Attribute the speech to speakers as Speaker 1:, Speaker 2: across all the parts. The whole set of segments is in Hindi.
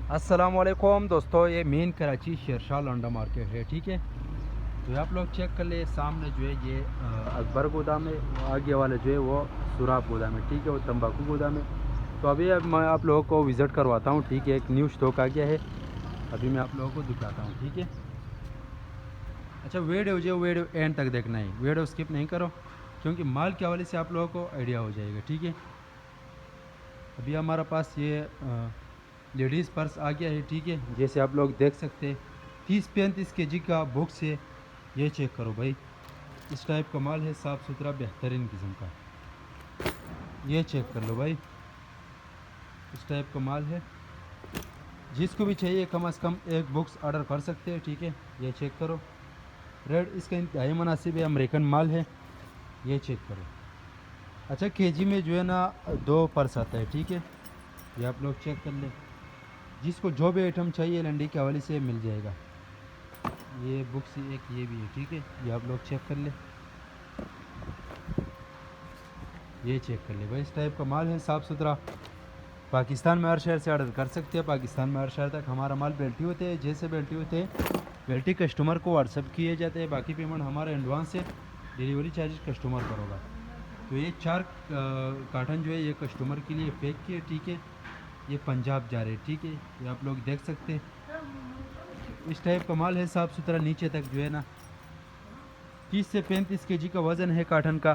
Speaker 1: अस्सलामुअलैकुम दोस्तों, ये मेन कराची शेरशाह लौंडा मार्केट है। ठीक है, तो आप लोग चेक कर ले, सामने जो है ये अकबर गोदाम है, आगे वाला जो है वो सुराब गोदाम है। ठीक है, वो तंबाकू गोदाम है। तो अभी अब मैं आप लोगों को विज़िट करवाता हूँ। ठीक है, एक न्यू स्टॉक आ गया है, अभी मैं आप लोगों को दिखाता हूँ। ठीक है, अच्छा वीडियो जो वीडियो एंड तक देखना है, वीडियो स्किप नहीं करो, क्योंकि माल के हवाले से आप लोगों को आइडिया हो जाएगा। ठीक है, अभी हमारे पास ये लेडीज़ पर्स आ गया है। ठीक है, जैसे आप लोग देख सकते हैं 30-35 केजी का बॉक्स है। ये चेक करो भाई, इस टाइप का माल है, साफ़ सुथरा बेहतरीन किस्म का। ये चेक कर लो भाई, इस टाइप का माल है। जिसको भी चाहिए कम से कम एक बॉक्स ऑर्डर कर सकते हैं। ठीक है, ये चेक करो, रेट इसका इंतहाई मुनासिब है, अमेरिकन माल है। ये चेक करो। अच्छा केजी में जो है ना 2 पर्स आता है। ठीक है, ये आप लोग चेक कर लें, जिसको जो भी आइटम चाहिए लंडी के हवाले से मिल जाएगा। ये बुक्स एक ये भी है। ठीक है, ये आप लोग चेक कर ले, ये चेक कर ले भाई, इस टाइप का माल है, साफ़ सुथरा। पाकिस्तान में हर शहर से ऑर्डर कर सकते हैं, पाकिस्तान में हर शहर तक हमारा माल बेल्टी होते हैं। जैसे बेल्टी होते हैं, बेल्टी कस्टमर को व्हाट्सअप किए जाते हैं, बाकी पेमेंट हमारा एडवांस है, डिलीवरी चार्जेस कस्टमर पर होगा। तो ये 4 कार्टन जो है ये कस्टमर के लिए पैक किए। ठीक है, ये पंजाब जा रहे हैं। ठीक है, ये आप लोग देख सकते हैं, इस टाइप का माल है, साफ़ सुथरा, नीचे तक जो है ना 30 से 35 केजी का वज़न है कार्टन का।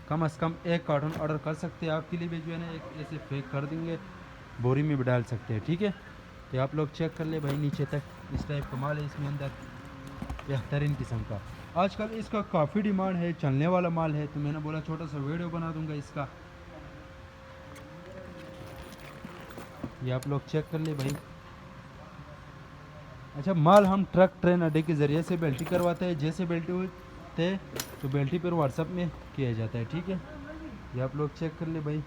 Speaker 1: कम से कम एक कार्टन ऑर्डर कर सकते हैं, आपके लिए भी जो है ना एक ऐसे पैक कर देंगे, बोरी में भी डाल सकते हैं। ठीक है, तो आप लोग चेक कर ले भाई, नीचे तक इस टाइप का माल है, इसमें अंदर बेहतरीन किस्म का। आजकल इसका काफ़ी डिमांड है, चलने वाला माल है, तो मैंने बोला छोटा सा वीडियो बना दूंगा इसका। ये आप लोग चेक कर ले भाई। अच्छा माल हम ट्रक ट्रेन अड्डे के ज़रिए से बेल्टी करवाते हैं, जैसे बेल्टी होते तो बेल्टी पर व्हाट्सअप में किया जाता है। ठीक है, ये आप लोग चेक कर ले भाई,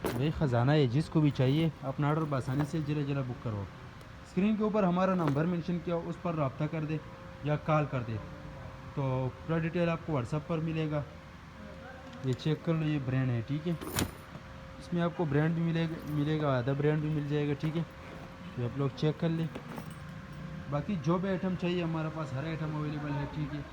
Speaker 1: भाई ख़जाना है, जिसको भी चाहिए अपना ऑर्डर बसानी से जरा जरा बुक करो। स्क्रीन के ऊपर हमारा नंबर मेंशन किया, उस पर रब्ता कर दे या कॉल कर दे, तो पूरा डिटेल आपको व्हाट्सअप पर मिलेगा। ये चेक कर लो, ये ब्रांड है। ठीक है, इसमें आपको ब्रांड भी मिलेगा, आधा ब्रांड भी मिल जाएगा। ठीक है, तो आप लोग चेक कर ले, बाकी जो भी आइटम चाहिए हमारे पास हर आइटम अवेलेबल है। ठीक है,